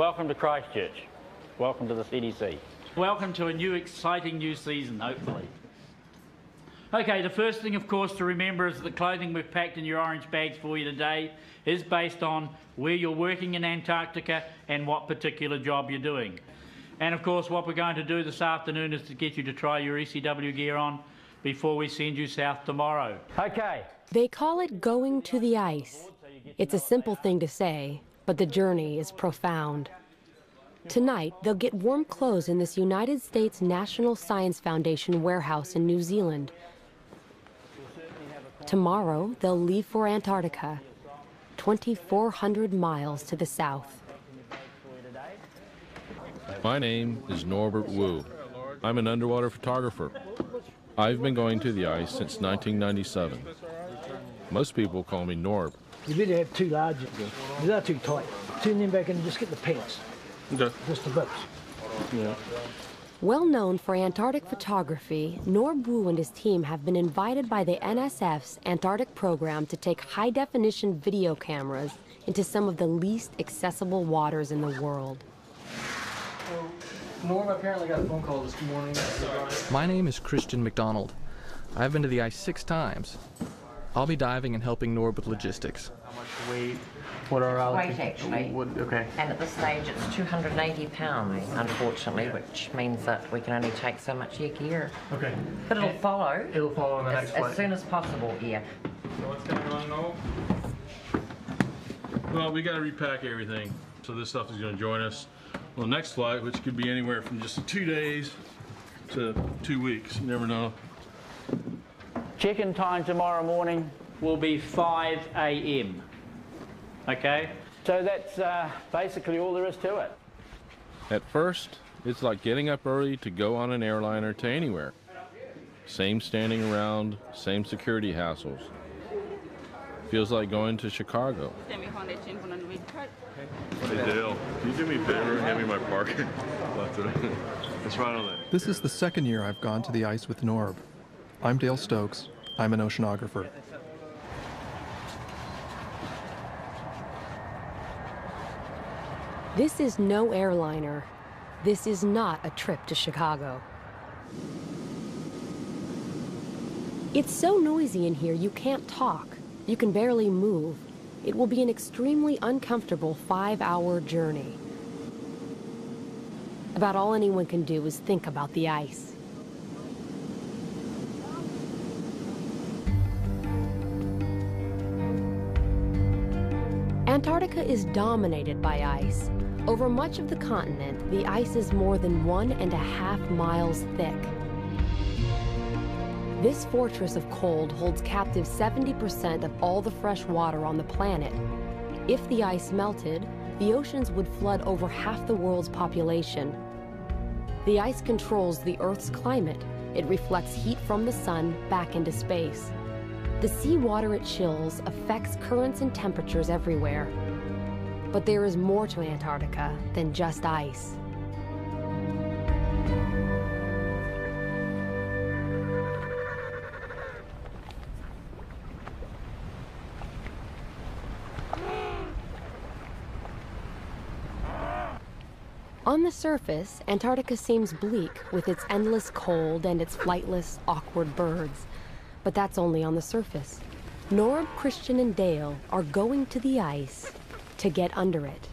Welcome to Christchurch. Welcome to the CDC. Welcome to a new exciting new season, hopefully. Okay, the first thing, of course, to remember is that the clothing we've packed in your orange bags for you today is based on where you're working in Antarctica and what particular job you're doing. And, of course, what we're going to do this afternoon is to get you to try your ECW gear on before we send you south tomorrow. Okay. They call it going to the ice. It's a simple thing to say, but the journey is profound. Tonight, they'll get warm clothes in this United States National Science Foundation warehouse in New Zealand. Tomorrow, they'll leave for Antarctica, 2,400 miles to the south. My name is Norbert Wu. I'm an underwater photographer. I've been going to the ice since 1997. Most people call me Norb. You better have two large ones. They're too tight. Turn them back and just get the pants. Okay. Just the boots. Yeah. Well known for Antarctic photography, Norb Wu and his team have been invited by the NSF's Antarctic program to take high-definition video cameras into some of the least accessible waters in the world. Norm apparently got a phone call this morning. My name is Christian McDonald. I've been to the ice 6 times. I'll be diving and helping Norb with logistics. How much weight? What are our weight actually? Okay. And at this stage it's 280 pounds, unfortunately, which means that we can only take so much gear. Okay. But it'll follow. It'll follow in the next flight. As soon as possible, yeah. So what's going on, Noel? Well, we got to repack everything. So this stuff is going to join us on the next flight, which could be anywhere from just 2 days to 2 weeks. You never know. Check-in time tomorrow morning will be 5 a.m. Okay? So that's basically all there is to it. At first, it's like getting up early to go on an airliner to anywhere. Same standing around, same security hassles. Feels like going to Chicago. Hey Dale, can you do me a favor and hand me my parker? It's right on there. This is the second year I've gone to the ice with Norb. I'm Dale Stokes. I'm an oceanographer. This is no airliner. This is not a trip to Chicago. It's so noisy in here you can't talk. You can barely move. It will be an extremely uncomfortable 5-hour journey. About all anyone can do is think about the ice. Antarctica is dominated by ice. Over much of the continent, the ice is more than 1.5 miles thick. This fortress of cold holds captive 70% of all the fresh water on the planet. If the ice melted, the oceans would flood over half the world's population. The ice controls the Earth's climate. It reflects heat from the sun back into space. The seawater it chills affects currents and temperatures everywhere. But there is more to Antarctica than just ice. On the surface, Antarctica seems bleak with its endless cold and its flightless, awkward birds. But that's only on the surface. Norb, Christian, and Dale are going to the ice to get under it.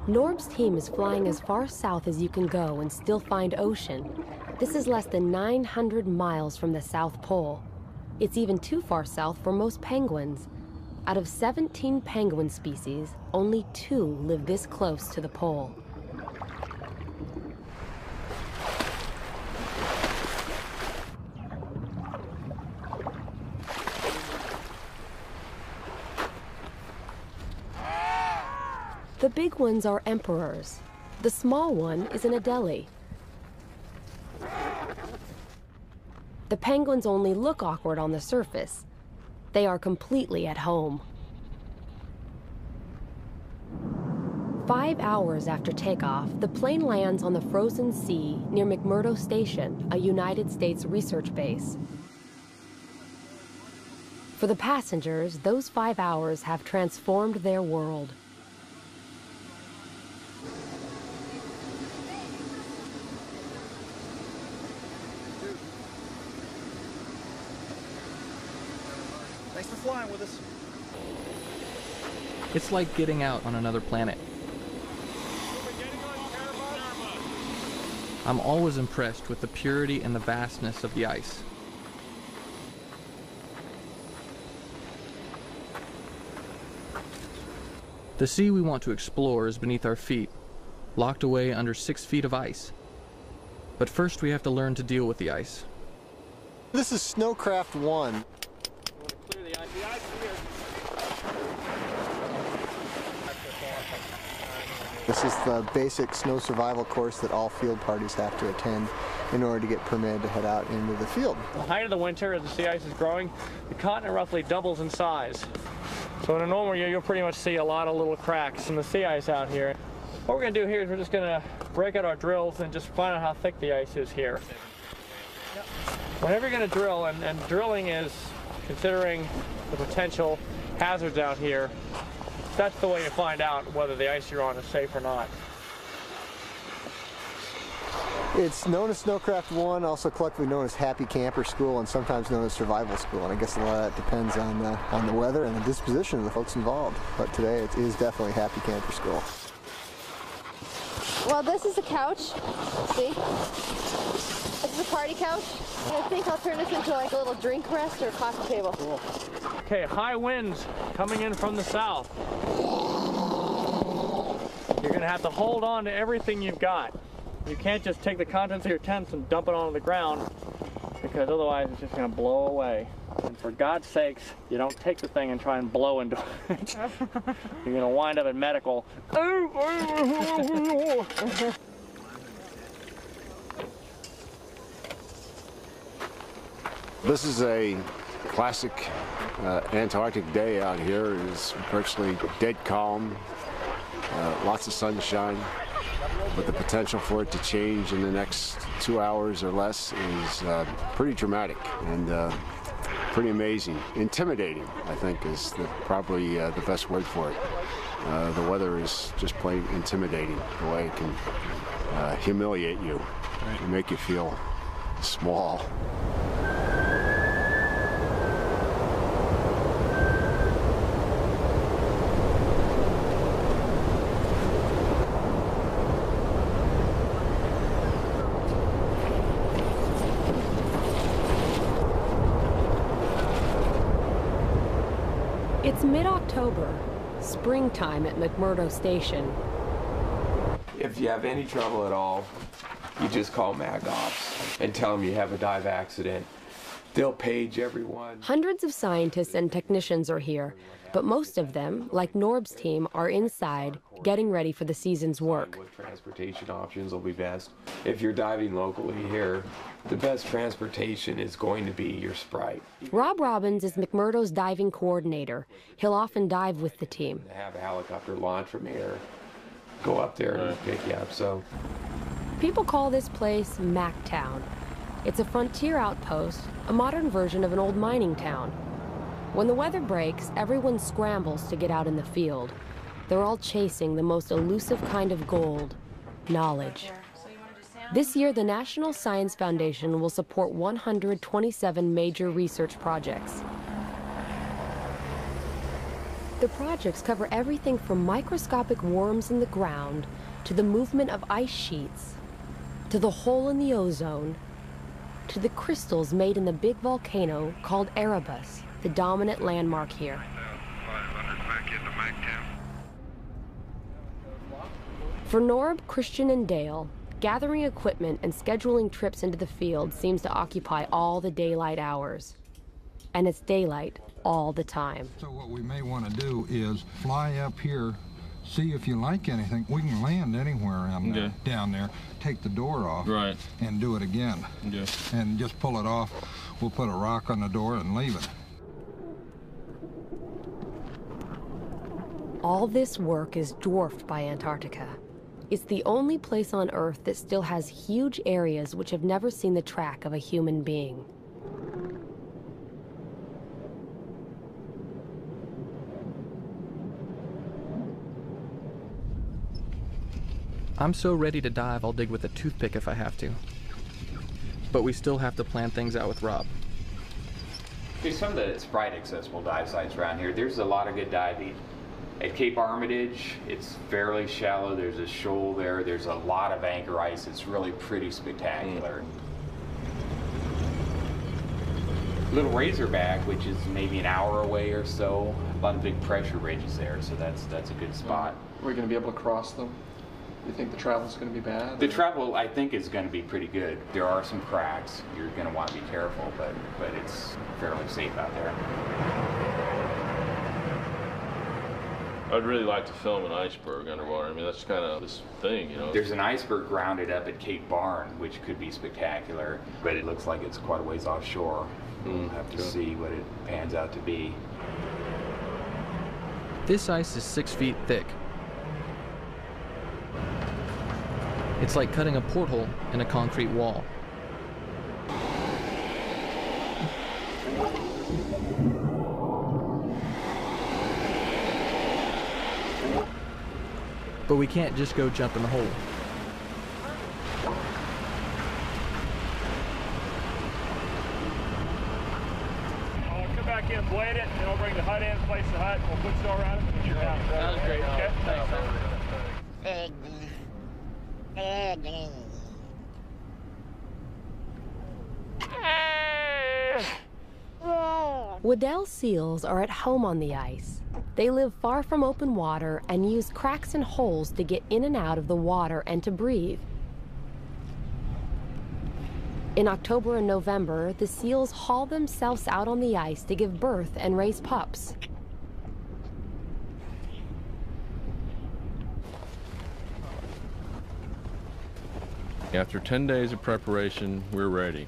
Norb's team is flying as far south as you can go and still find ocean. This is less than 900 miles from the South Pole. It's even too far south for most penguins. Out of 17 penguin species, only 2 live this close to the pole. The big ones are emperors. The small one is an Adelie. The penguins only look awkward on the surface. They are completely at home. 5 hours after takeoff, the plane lands on the frozen sea near McMurdo Station, a United States research base. For the passengers, those 5 hours have transformed their world. Thanks for flying with us. It's like getting out on another planet. I'm always impressed with the purity and the vastness of the ice. The sea we want to explore is beneath our feet, locked away under 6 feet of ice. But first we have to learn to deal with the ice. This is Snowcraft 1. This is the basic snow survival course that all field parties have to attend in order to get permitted to head out into the field. The height of the winter, as the sea ice is growing, the continent roughly doubles in size. So in a normal year, you'll pretty much see a lot of little cracks in the sea ice out here. What we're going to do here is we're just going to break out our drills and just find out how thick the ice is here. Whenever you're going to drill, and drilling is considering the potential hazards out here, that's the way you find out whether the ice you're on is safe or not. It's known as Snowcraft 1, also collectively known as Happy Camper School, and sometimes known as Survival School. And I guess a lot of that depends on the weather and the disposition of the folks involved. But today it is definitely Happy Camper School. Well, this is a couch. See? This is a party couch. I think I'll turn this into like a little drink rest or a coffee table. Cool. Okay, high winds coming in from the south. You're going to have to hold on to everything you've got. You can't just take the contents of your tents and dump it onto the ground, because otherwise it's just going to blow away. And for God's sakes, you don't take the thing and try and blow into it. You're going to wind up in medical. This is a classic Antarctic day out here. It's virtually dead calm, lots of sunshine, but the potential for it to change in the next 2 hours or less is pretty dramatic and pretty amazing. Intimidating, I think, is probably the best word for it. The weather is just plain intimidating, the way it can humiliate you and make you feel small. It's mid-October, springtime at McMurdo Station. If you have any trouble at all, you just call MacOps and tell them you have a dive accident. They'll page everyone. Hundreds of scientists and technicians are here, but most of them, like Norb's team, are inside, getting ready for the season's work. What transportation options will be best? If you're diving locally here, the best transportation is going to be your Sprite. Rob Robbins is McMurdo's diving coordinator. He'll often dive with the team. Have a helicopter launch from here, go up there and pick you up. So people call this place Mactown. It's a frontier outpost, a modern version of an old mining town. When the weather breaks, everyone scrambles to get out in the field. They're all chasing the most elusive kind of gold, knowledge. This year, the National Science Foundation will support 127 major research projects. The projects cover everything from microscopic worms in the ground, to the movement of ice sheets, to the hole in the ozone, to the crystals made in the big volcano called Erebus, the dominant landmark here. For Norb, Christian, and Dale, gathering equipment and scheduling trips into the field seems to occupy all the daylight hours. And it's daylight all the time. So what we may want to do is fly up here, see if you like anything. We can land anywhere down there, take the door off, and do it again. And just pull it off. We'll put a rock on the door and leave it. All this work is dwarfed by Antarctica. It's the only place on Earth that still has huge areas which have never seen the track of a human being. I'm so ready to dive, I'll dig with a toothpick if I have to. But we still have to plan things out with Rob. There's some of the Sprite accessible dive sites around here. There's a lot of good diving. At Cape Armitage, it's fairly shallow. There's a shoal there. There's a lot of anchor ice. It's really pretty spectacular. Little Razorback, which is maybe an hour away or so, a lot of big pressure ridges there, so that's a good spot. Are we going to be able to cross them? Do you think the travel's going to be bad? The travel, I think, is going to be pretty good. There are some cracks. You're going to want to be careful, but it's fairly safe out there. I'd really like to film an iceberg underwater. I mean, that's kind of this thing, you know. There's an iceberg grounded up at Cape Barn, which could be spectacular, but it looks like it's quite a ways offshore. We'll have to see what it pans out to be. This ice is 6 feet thick. It's like cutting a porthole in a concrete wall. But we can't just go jump in the hole. I'll come back in, blade it, then I'll bring the hut in, place the hut, we'll put snow around it, and you're down. That was great. Okay, thanks. Waddell seals are at home on the ice. They live far from open water and use cracks and holes to get in and out of the water and to breathe. In October and November, the seals haul themselves out on the ice to give birth and raise pups. After 10 days of preparation, we're ready.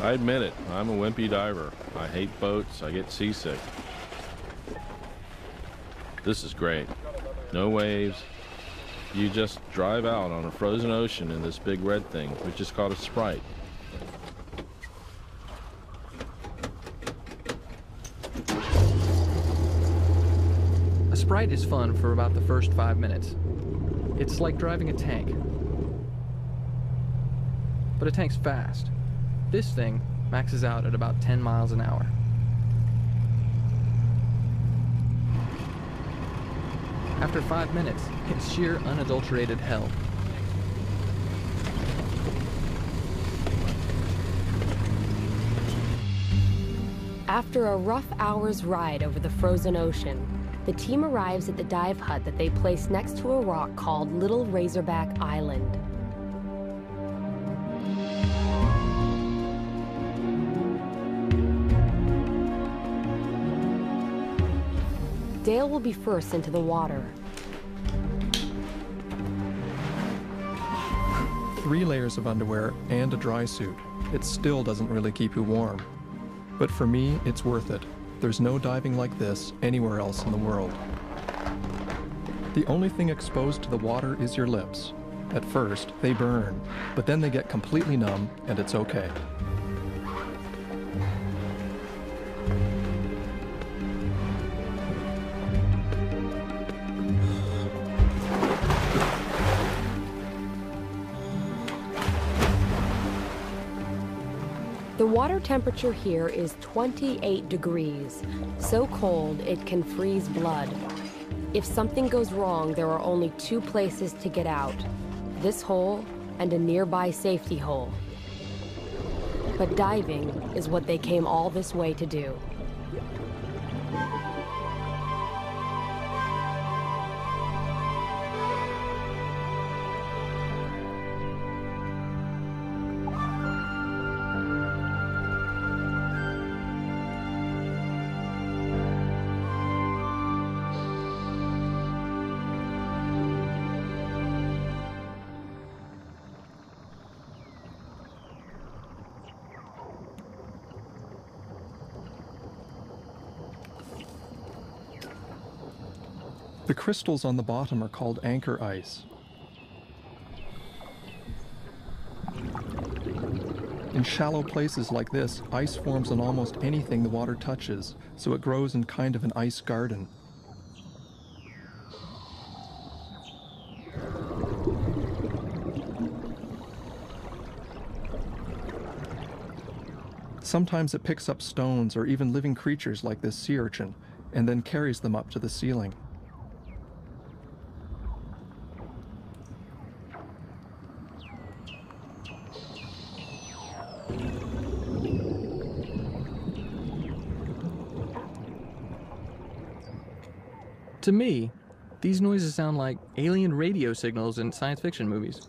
I admit it, I'm a wimpy diver. I hate boats, I get seasick. This is great. No waves. You just drive out on a frozen ocean in this big red thing, which is called a Sprite. A Sprite is fun for about the first 5 minutes. It's like driving a tank. But a tank's fast. This thing maxes out at about 10 miles an hour. After 5 minutes, it's sheer unadulterated hell. After a rough hour's ride over the frozen ocean, the team arrives at the dive hut that they place next to a rock called Little Razorback Island. Dale will be first into the water. 3 layers of underwear and a dry suit. It still doesn't really keep you warm. But for me, it's worth it. There's no diving like this anywhere else in the world. The only thing exposed to the water is your lips. At first, they burn, but then they get completely numb, and it's okay. The water temperature here is 28 degrees, so cold it can freeze blood. If something goes wrong, there are only 2 places to get out, this hole and a nearby safety hole. But diving is what they came all this way to do. The crystals on the bottom are called anchor ice. In shallow places like this, ice forms on almost anything the water touches, so it grows in kind of an ice garden. Sometimes it picks up stones or even living creatures like this sea urchin, and then carries them up to the ceiling. To me, these noises sound like alien radio signals in science fiction movies.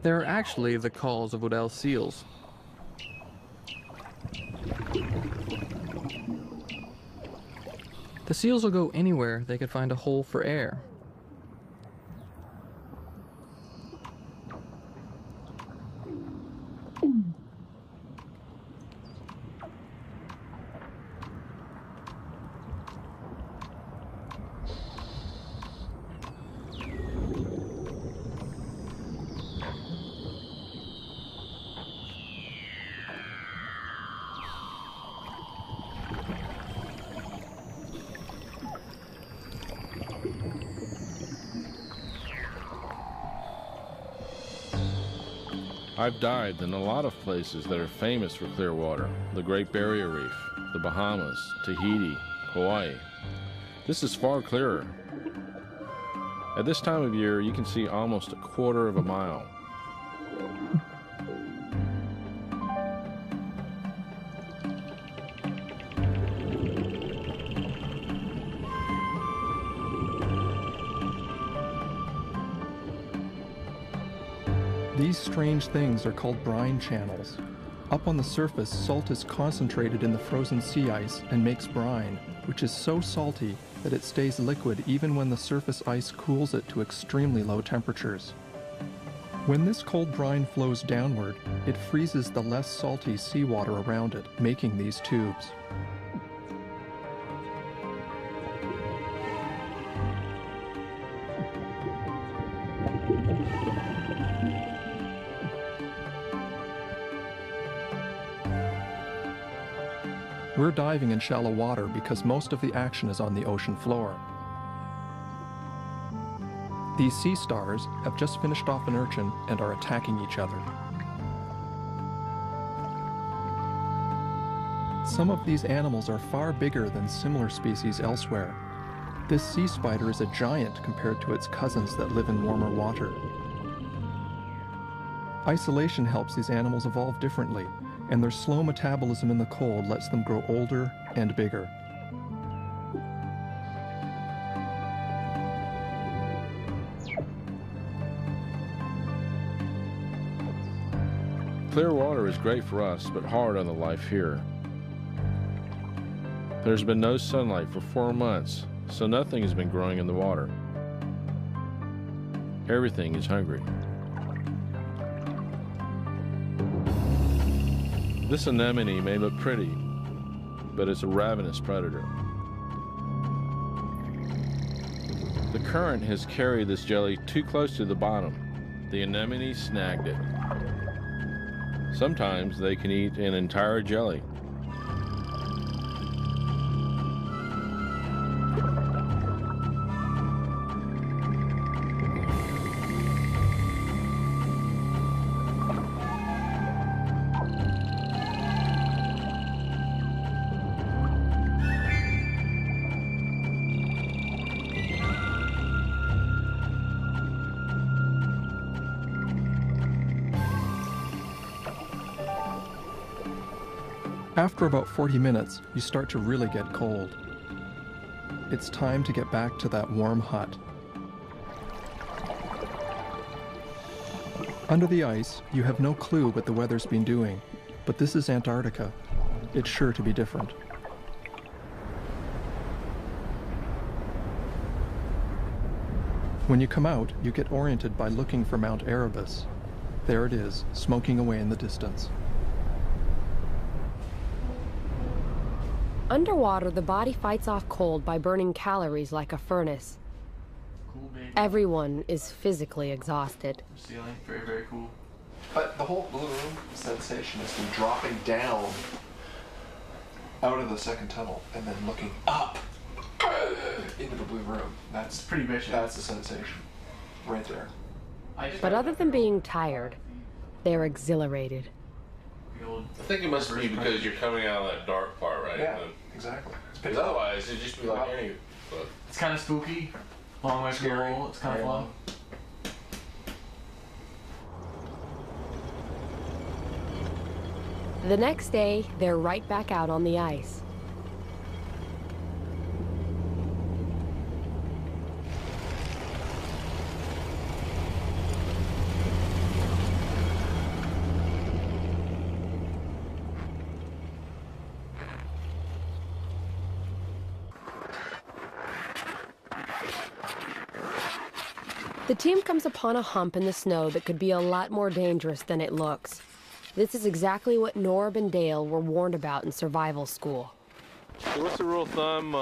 They're actually the calls of Weddell seals. The seals will go anywhere they could find a hole for air. I've dived in a lot of places that are famous for clear water. The Great Barrier Reef, the Bahamas, Tahiti, Hawaii. This is far clearer. At this time of year, you can see almost a quarter of a mile. These strange things are called brine channels. Up on the surface, salt is concentrated in the frozen sea ice and makes brine, which is so salty that it stays liquid even when the surface ice cools it to extremely low temperatures. When this cold brine flows downward, it freezes the less salty seawater around it, making these tubes. We're diving in shallow water because most of the action is on the ocean floor. These sea stars have just finished off an urchin and are attacking each other. Some of these animals are far bigger than similar species elsewhere. This sea spider is a giant compared to its cousins that live in warmer water. Isolation helps these animals evolve differently, and their slow metabolism in the cold lets them grow older and bigger. Clear water is great for us, but hard on the life here. There's been no sunlight for 4 months, so nothing has been growing in the water. Everything is hungry. This anemone may look pretty, but it's a ravenous predator. The current has carried this jelly too close to the bottom. The anemone snagged it. Sometimes they can eat an entire jelly. After about 40 minutes, you start to really get cold. It's time to get back to that warm hut. Under the ice, you have no clue what the weather's been doing, but this is Antarctica. It's sure to be different. When you come out, you get oriented by looking for Mount Erebus. There it is, smoking away in the distance. Underwater, the body fights off cold by burning calories like a furnace. Cool, baby. Everyone is physically exhausted. Ceiling, very, very cool. But the whole blue room sensation is from dropping down out of the second tunnel and then looking up into the blue room. That's pretty vicious. That's the sensation right there. But other than being tired, they're exhilarated. I think it must be because you're coming out of that dark part, right? Yeah, exactly. Because otherwise, it'd just be like any. But it's kind of spooky. Long way from the hole. It's kind of fun. The next day, they're right back out on the ice. The team comes upon a hump in the snow that could be a lot more dangerous than it looks. This is exactly what Norb and Dale were warned about in survival school. So what's the rule of thumb?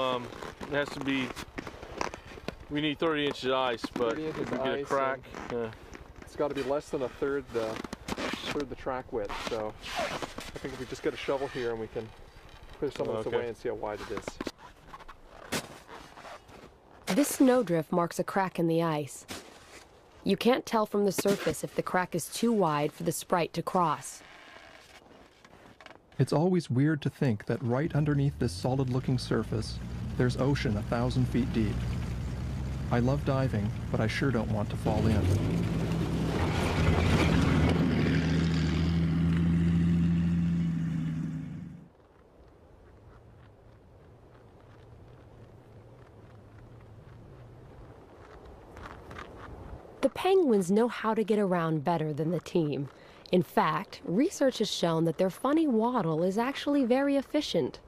It has to be, we need 30 inches of ice, but if we get a crack, it's got to be less than a third the track width. So I think if we just get a shovel here and we can clear some of this away and see how wide it is. This snowdrift marks a crack in the ice. You can't tell from the surface if the crack is too wide for the Sprite to cross. It's always weird to think that right underneath this solid-looking surface, there's ocean 1,000 feet deep. I love diving, but I sure don't want to fall in. The penguins know how to get around better than the team. In fact, research has shown that their funny waddle is actually very efficient.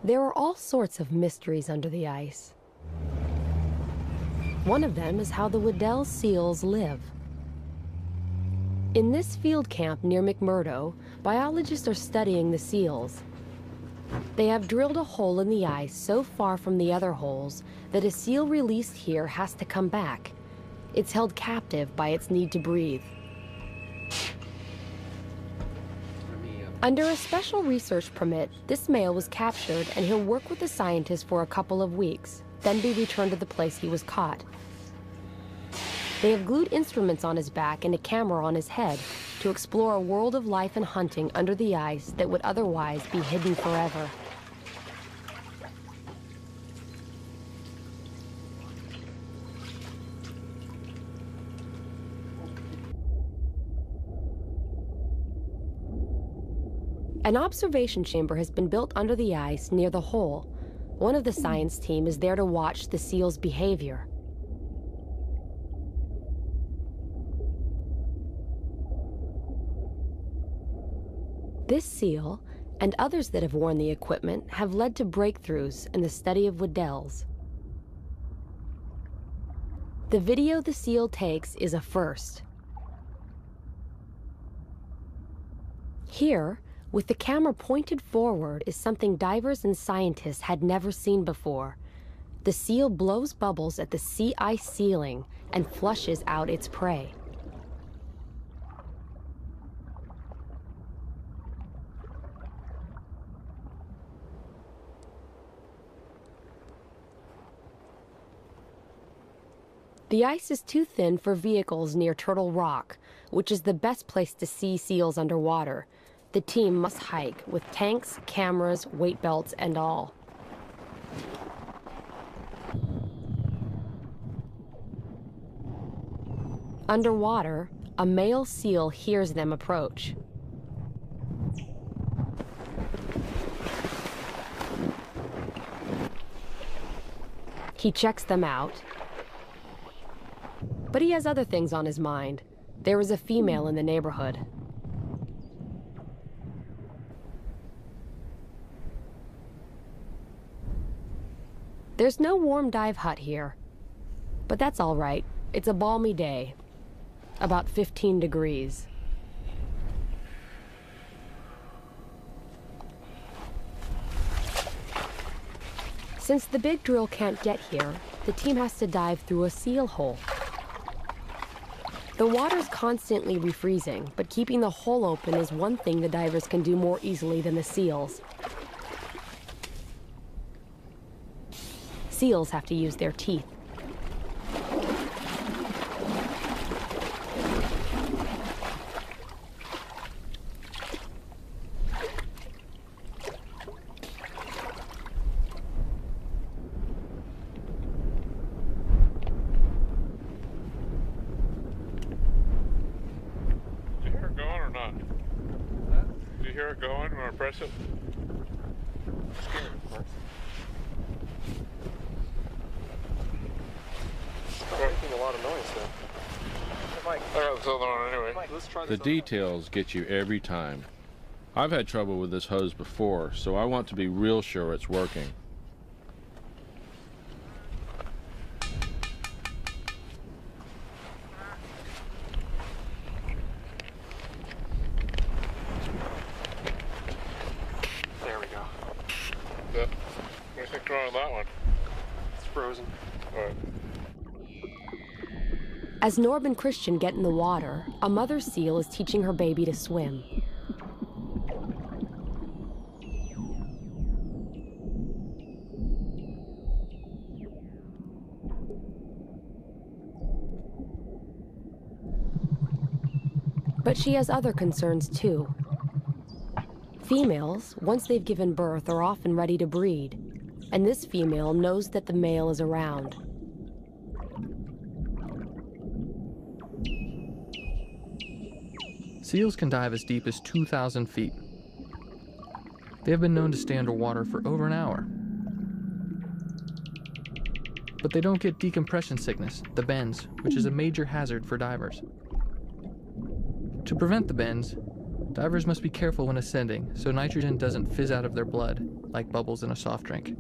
There are all sorts of mysteries under the ice. One of them is how the Weddell seals live. In this field camp near McMurdo, biologists are studying the seals. They have drilled a hole in the ice so far from the other holes that a seal released here has to come back. It's held captive by its need to breathe. Under a special research permit, this male was captured and he'll work with the scientists for a couple of weeks, then be returned to the place he was caught. They have glued instruments on his back and a camera on his head to explore a world of life and hunting under the ice that would otherwise be hidden forever. An observation chamber has been built under the ice near the hole. One of the science team is there to watch the seal's behavior. This seal, and others that have worn the equipment, have led to breakthroughs in the study of Weddells. The video the seal takes is a first. Here, with the camera pointed forward, is something divers and scientists had never seen before. The seal blows bubbles at the sea ice ceiling and flushes out its prey. The ice is too thin for vehicles near Turtle Rock, which is the best place to see seals underwater. The team must hike with tanks, cameras, weight belts, and all. Underwater, a male seal hears them approach. He checks them out, but he has other things on his mind. There is a female in the neighborhood. There's no warm dive hut here, but that's all right. It's a balmy day, about 15 degrees. Since the big drill can't get here, the team has to dive through a seal hole. The water's constantly refreezing, but keeping the hole open is one thing the divers can do more easily than the seals. Seals have to use their teeth. Press it. Making a lot of noise though. The details get you every time. I've had trouble with this hose before, so I want to be real sure it's working. As Norb and Christian get in the water, a mother seal is teaching her baby to swim. But she has other concerns too. Females, once they've given birth, are often ready to breed, and this female knows that the male is around. Seals can dive as deep as 2,000 feet. They have been known to stay underwater for over an hour. But they don't get decompression sickness, the bends, which is a major hazard for divers. To prevent the bends, divers must be careful when ascending so nitrogen doesn't fizz out of their blood like bubbles in a soft drink.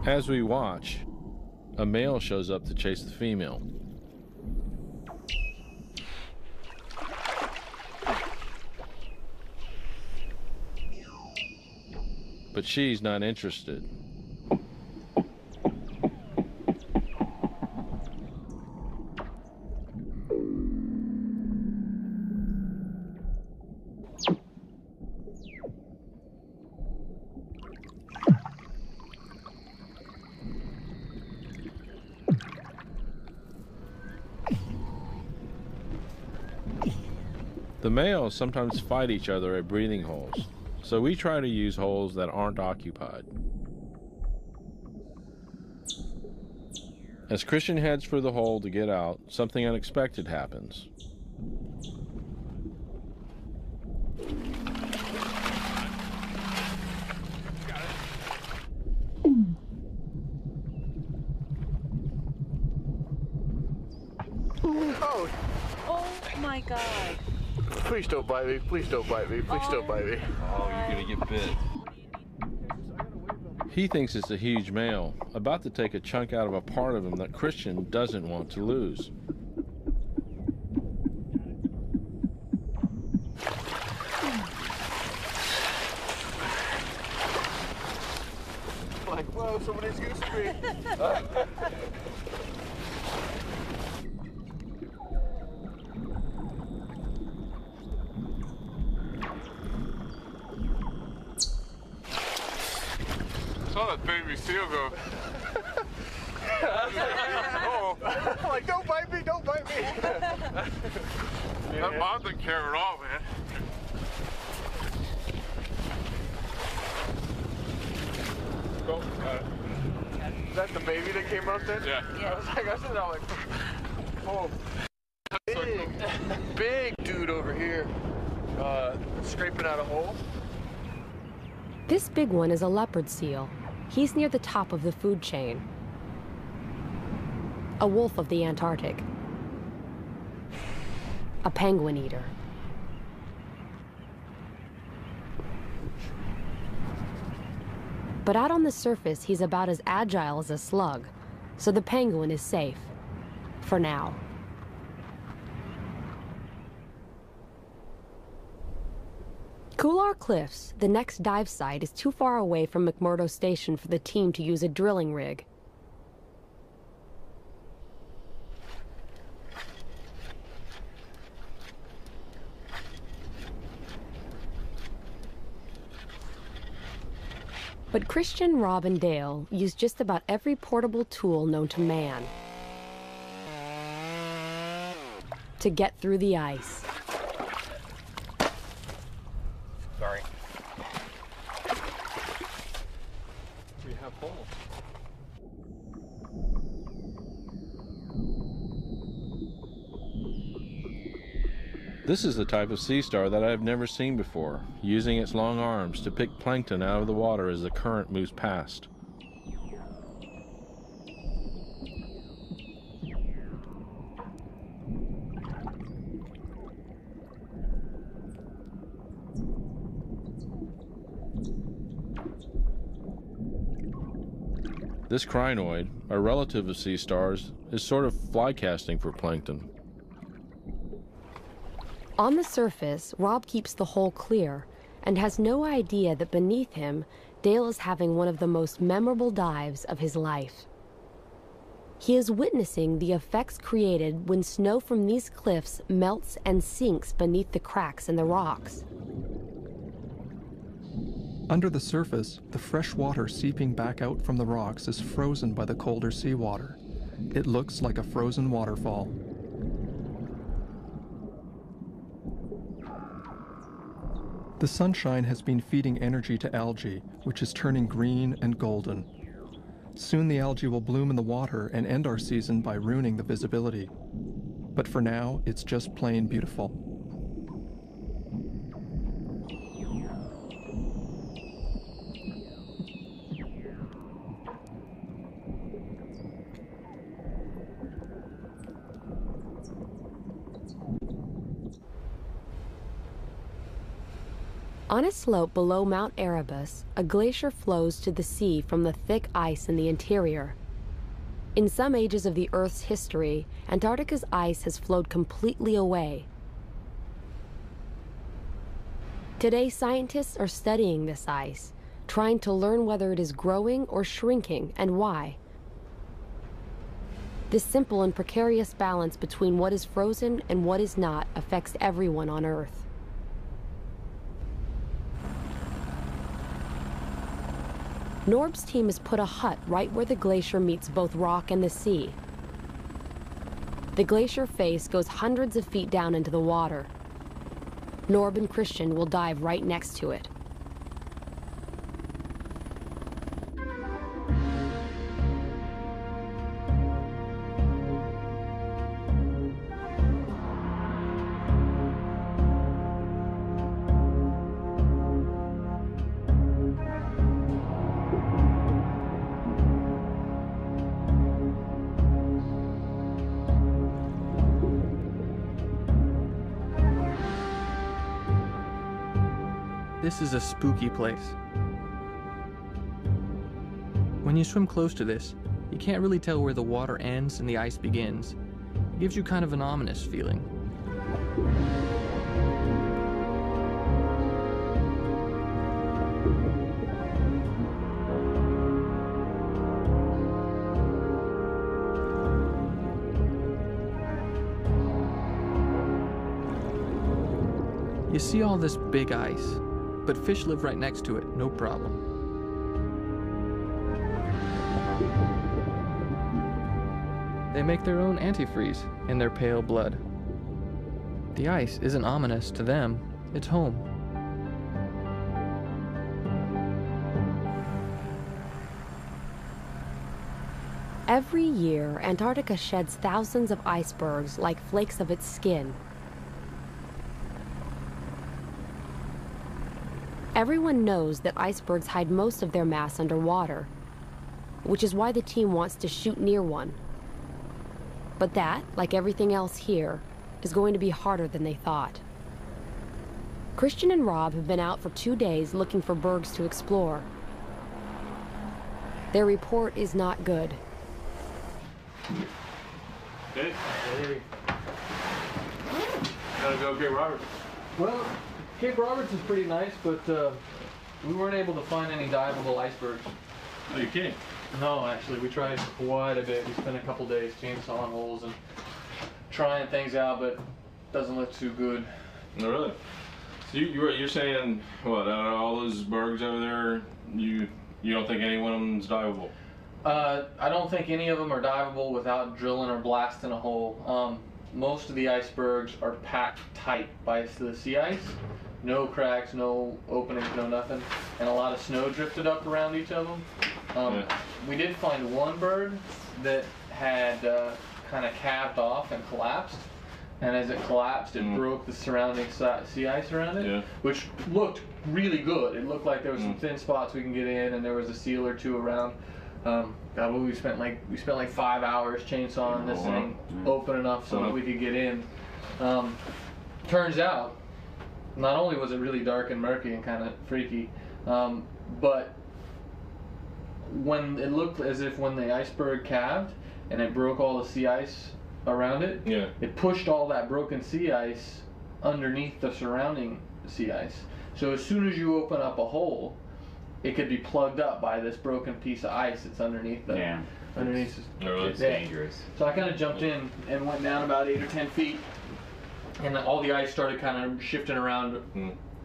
As we watch, a male shows up to chase the female. But she's not interested. The males sometimes fight each other at breathing holes, so we try to use holes that aren't occupied. As Christian heads for the hole to get out, something unexpected happens. Oh! Oh my God! Please don't bite me, please don't bite me, please don't bite me. Oh, you're gonna get bit. He thinks it's a huge male, about to take a chunk out of a part of him that Christian doesn't want to lose. Like, whoa, somebody's goosing me. Saw that baby seal go. Oh. I'm like, don't bite me, don't bite me. That mom didn't care at all, man. Go. Is that the baby that came up then? Yeah. I was like, oh. Big dude over here, scraping out a hole. This big one is a leopard seal. He's near the top of the food chain. A wolf of the Antarctic. A penguin eater. But out on the surface, he's about as agile as a slug, so the penguin is safe. For now. Kular Cliffs, the next dive site, is too far away from McMurdo Station for the team to use a drilling rig. But Christian, Rob, and Dale use just about every portable tool known to man to get through the ice. Sorry. We have holes. This is the type of sea star that I have never seen before, using its long arms to pick plankton out of the water as the current moves past. This crinoid, a relative of sea stars, is sort of fly casting for plankton. On the surface, Rob keeps the hole clear and has no idea that beneath him, Dale is having one of the most memorable dives of his life. He is witnessing the effects created when snow from these cliffs melts and sinks beneath the cracks in the rocks. Under the surface, the fresh water seeping back out from the rocks is frozen by the colder seawater. It looks like a frozen waterfall. The sunshine has been feeding energy to algae, which is turning green and golden. Soon the algae will bloom in the water and end our season by ruining the visibility. But for now, it's just plain beautiful. On a slope below Mount Erebus, a glacier flows to the sea from the thick ice in the interior. In some ages of the Earth's history, Antarctica's ice has flowed completely away. Today, scientists are studying this ice, trying to learn whether it is growing or shrinking and why. This simple and precarious balance between what is frozen and what is not affects everyone on Earth. Norb's team has put a hut right where the glacier meets both rock and the sea. The glacier face goes hundreds of feet down into the water. Norb and Christian will dive right next to it. This is a spooky place. When you swim close to this, you can't really tell where the water ends and the ice begins. It gives you kind of an ominous feeling. You see all this big ice, but fish live right next to it, no problem. They make their own antifreeze in their pale blood. The ice isn't ominous to them, it's home. Every year, Antarctica sheds thousands of icebergs like flakes of its skin. Everyone knows that icebergs hide most of their mass underwater, which is why the team wants to shoot near one. But that, like everything else here, is going to be harder than they thought. Christian and Rob have been out for 2 days looking for bergs to explore. Their report is not good. Hey. Gotta go Cape Roberts. Well, Cape Roberts is pretty nice, but we weren't able to find any diveable icebergs. Oh, you kidding? No, actually, we tried quite a bit. We spent a couple days chainsawing holes and trying things out, but it doesn't look too good. No, really? So you're saying, what, out of all those bergs over there, you don't think any one of them's diveable? I don't think any of them are diveable without drilling or blasting a hole. Most of the icebergs are packed tight by the sea ice. No cracks, no openings, no nothing. And a lot of snow drifted up around each of them. We did find one berg that had kind of calved off and collapsed. And as it collapsed, it broke the surrounding sea ice around it, which looked really good. It looked like there was some thin spots we can get in, and there was a seal or two around. God, we spent like 5 hours chainsawing this thing open enough so that we could get in. Turns out, not only was it really dark and murky and kind of freaky, but when it looked as if when the iceberg calved and it broke all the sea ice around it, it pushed all that broken sea ice underneath the surrounding sea ice. So as soon as you open up a hole, it could be plugged up by this broken piece of ice that's underneath the underneath. It's dangerous. So I kind of jumped in and went down about 8 or 10 feet, and all the ice started kind of shifting around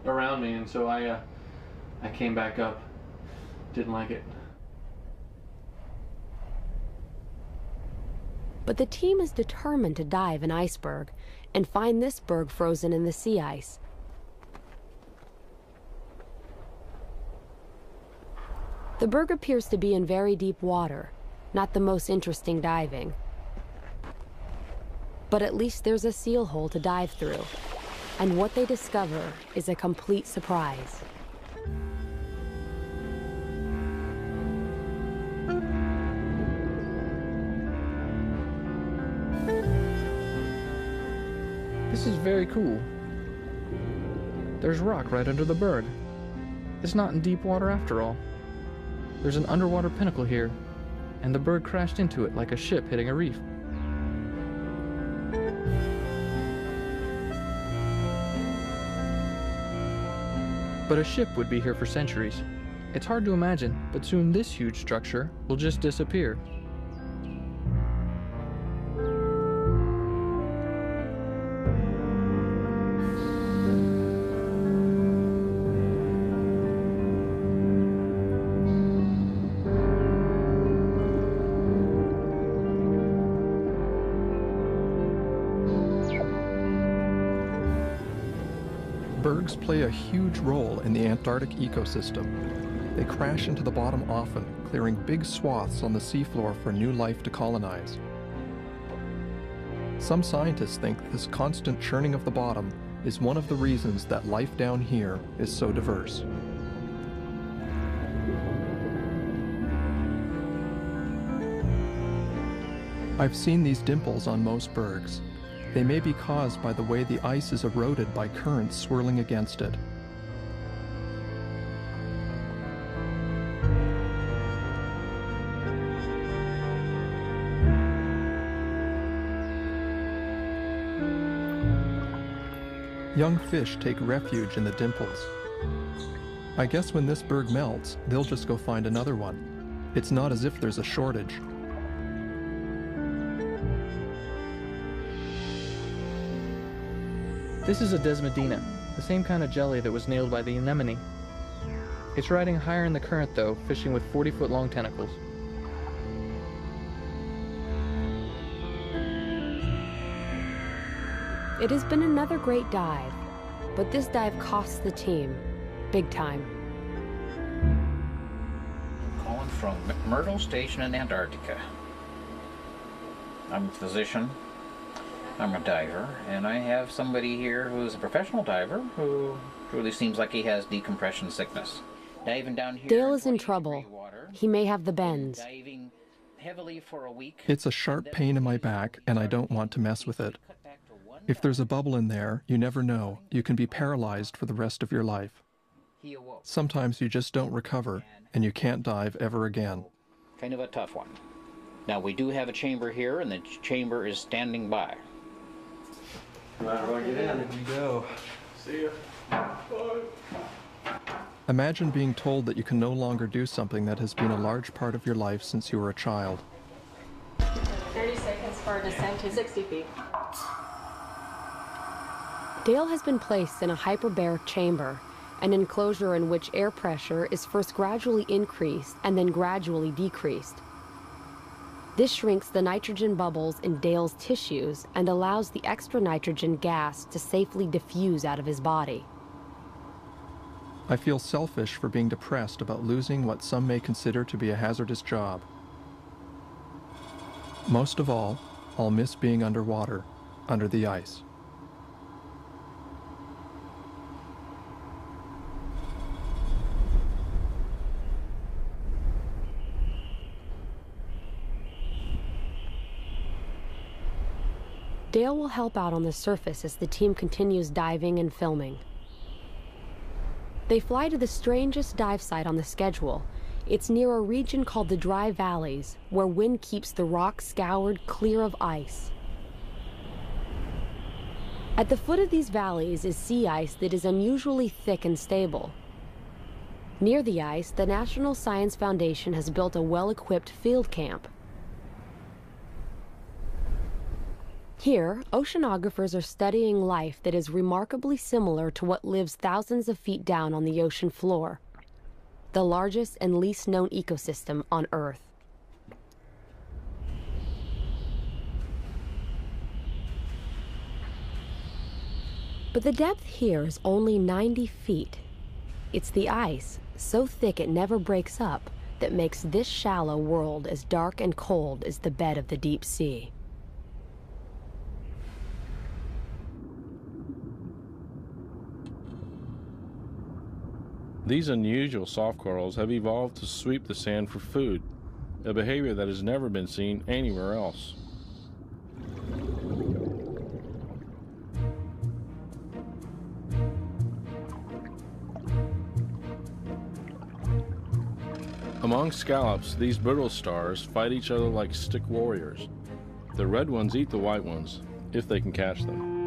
around me, and so I came back up. Didn't like it. But the team is determined to dive an iceberg and find this berg frozen in the sea ice. The berg appears to be in very deep water, not the most interesting diving. But at least there's a seal hole to dive through, and what they discover is a complete surprise. This is very cool. There's rock right under the berg. It's not in deep water after all. There's an underwater pinnacle here, and the berg crashed into it like a ship hitting a reef. But a ship would be here for centuries. It's hard to imagine, but soon this huge structure will just disappear. Bergs play a huge role in the Antarctic ecosystem. They crash into the bottom often, clearing big swaths on the seafloor for new life to colonize. Some scientists think this constant churning of the bottom is one of the reasons that life down here is so diverse. I've seen these dimples on most bergs. They may be caused by the way the ice is eroded by currents swirling against it. Young fish take refuge in the dimples. I guess when this berg melts, they'll just go find another one. It's not as if there's a shortage. This is a desmodina, the same kind of jelly that was nailed by the anemone. It's riding higher in the current though, fishing with 40-foot long tentacles. It has been another great dive, but this dive costs the team big time. Calling from McMurdo Station in Antarctica. I'm a physician, I'm a diver, and I have somebody here who's a professional diver who really seems like he has decompression sickness. Diving down here. Dale is in trouble. He may have the bends. Diving heavily for a week. It's a sharp pain in my back, and I don't want to mess with it. If there's a bubble in there, you never know. You can be paralyzed for the rest of your life. Sometimes you just don't recover, and you can't dive ever again. Kind of a tough one. Now, we do have a chamber here, and the chamber is standing by. Might as well get in. Here we go. See ya. Bye. Imagine being told that you can no longer do something that has been a large part of your life since you were a child. 30 seconds for a descent to 60 feet. Dale has been placed in a hyperbaric chamber, an enclosure in which air pressure is first gradually increased and then gradually decreased. This shrinks the nitrogen bubbles in Dale's tissues and allows the extra nitrogen gas to safely diffuse out of his body. I feel selfish for being depressed about losing what some may consider to be a hazardous job. Most of all, I'll miss being underwater, under the ice. Dale will help out on the surface as the team continues diving and filming. They fly to the strangest dive site on the schedule. It's near a region called the Dry Valleys, where wind keeps the rock scoured clear of ice. At the foot of these valleys is sea ice that is unusually thick and stable. Near the ice, the National Science Foundation has built a well-equipped field camp. Here, oceanographers are studying life that is remarkably similar to what lives thousands of feet down on the ocean floor, the largest and least known ecosystem on Earth. But the depth here is only 90 feet. It's the ice, so thick it never breaks up, that makes this shallow world as dark and cold as the bed of the deep sea. These unusual soft corals have evolved to sweep the sand for food, a behavior that has never been seen anywhere else. Among scallops, these brittle stars fight each other like stick warriors. The red ones eat the white ones, if they can catch them.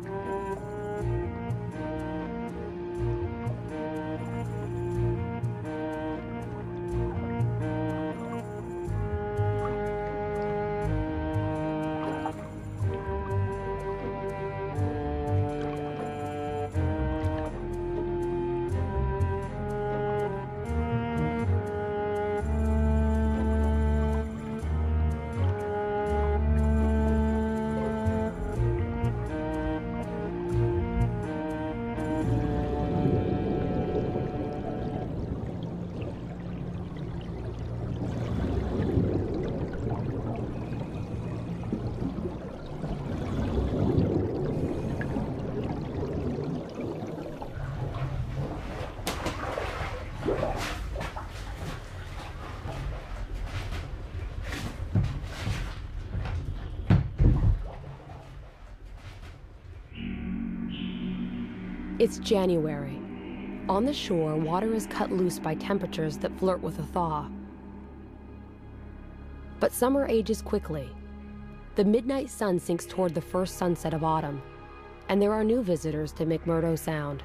It's January. On the shore, water is cut loose by temperatures that flirt with a thaw. But summer ages quickly. The midnight sun sinks toward the first sunset of autumn, and there are new visitors to McMurdo Sound.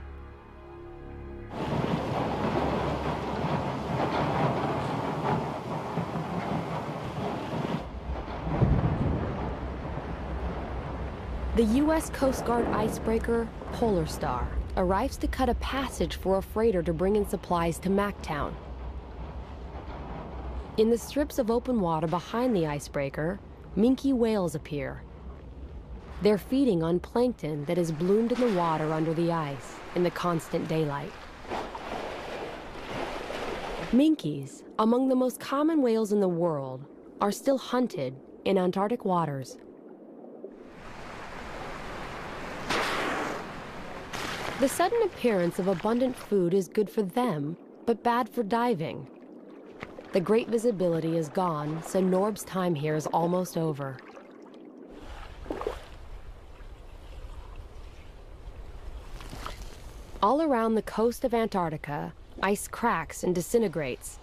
The U.S. Coast Guard icebreaker, Polar Star, arrives to cut a passage for a freighter to bring in supplies to Mactown. In the strips of open water behind the icebreaker, minke whales appear. They're feeding on plankton that has bloomed in the water under the ice in the constant daylight. Minkies, among the most common whales in the world, are still hunted in Antarctic waters. The sudden appearance of abundant food is good for them, but bad for diving. The great visibility is gone, so Norb's time here is almost over. All around the coast of Antarctica, ice cracks and disintegrates.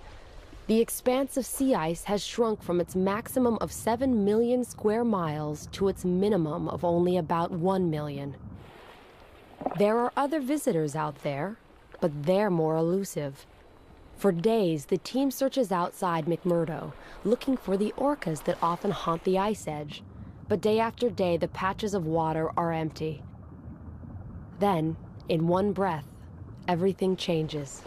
The expanse of sea ice has shrunk from its maximum of 7 million square miles to its minimum of only about 1 million. There are other visitors out there, but they're more elusive. For days, the team searches outside McMurdo, looking for the orcas that often haunt the ice edge. But day after day, the patches of water are empty. Then, in one breath, everything changes.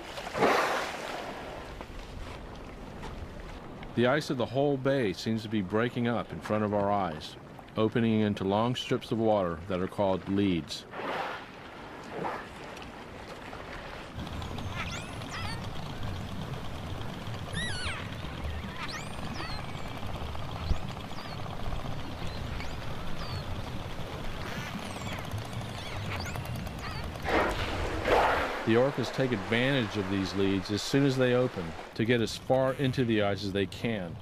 The ice of the whole bay seems to be breaking up in front of our eyes, opening into long strips of water that are called leads. The orcas take advantage of these leads as soon as they open to get as far into the ice as they can.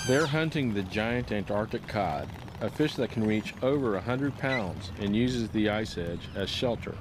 They're hunting the giant Antarctic cod, a fish that can reach over 100 pounds and uses the ice edge as shelter.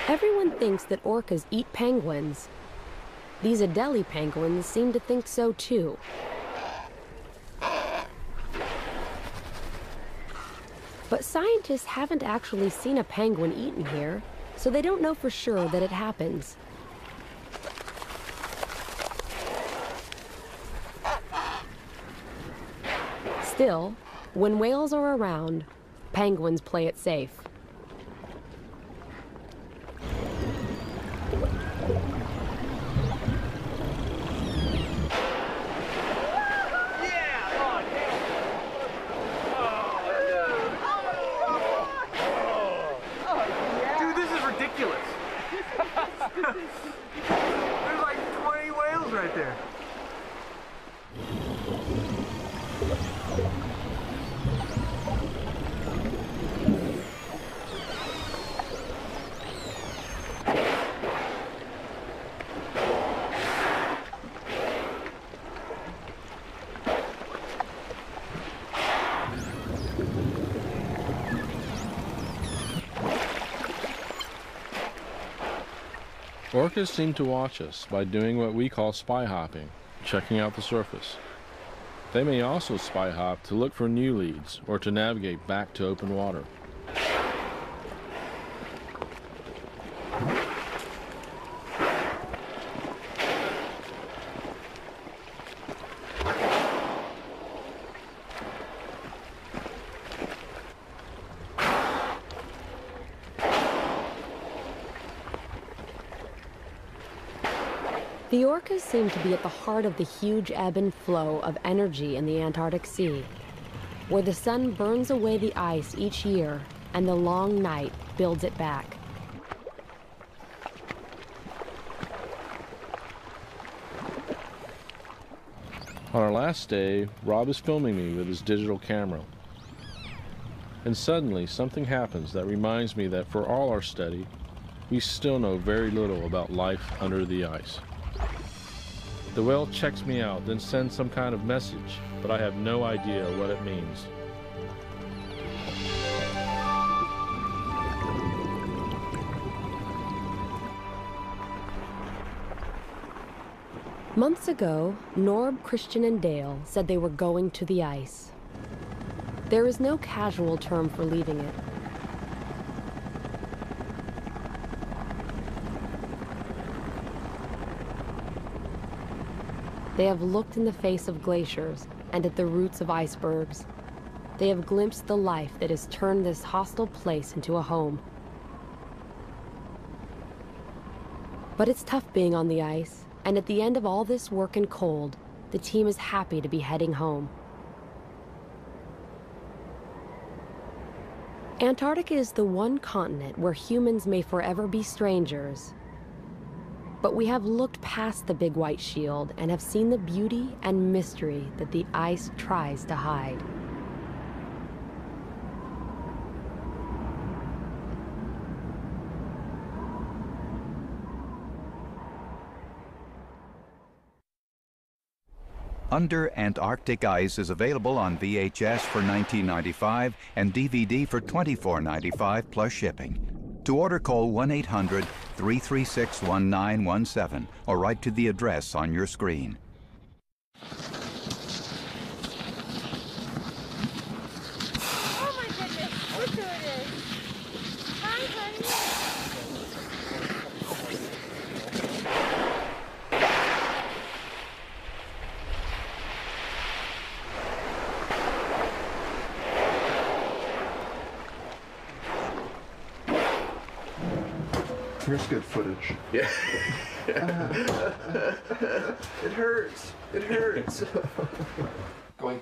Everyone thinks that orcas eat penguins. These Adelie penguins seem to think so too. But scientists haven't actually seen a penguin eaten here, so they don't know for sure that it happens. Still, when whales are around, penguins play it safe. There's like 20 whales right there. Orcas seem to watch us by doing what we call spy hopping, checking out the surface. They may also spy hop to look for new leads or to navigate back to open water. The orcas seem to be at the heart of the huge ebb and flow of energy in the Antarctic Sea, where the sun burns away the ice each year and the long night builds it back. On our last day, Rob is filming me with his digital camera. And suddenly, something happens that reminds me that for all our study, we still know very little about life under the ice. The whale checks me out, then sends some kind of message, but I have no idea what it means. Months ago, Norb, Christian, and Dale said they were going to the ice. There is no casual term for leaving it. They have looked in the face of glaciers and at the roots of icebergs. They have glimpsed the life that has turned this hostile place into a home. But it's tough being on the ice, and at the end of all this work and cold, the team is happy to be heading home. Antarctica is the one continent where humans may forever be strangers. But we have looked past the big white shield and have seen the beauty and mystery that the ice tries to hide. Under Antarctic Ice is available on VHS for $19.95 and DVD for $24.95 plus shipping. To order, call 1-800-336-1917 or write to the address on your screen. Oh my goodness, look who it is. Hi, honey. Here's good footage. Yeah. It hurts. It hurts. Going.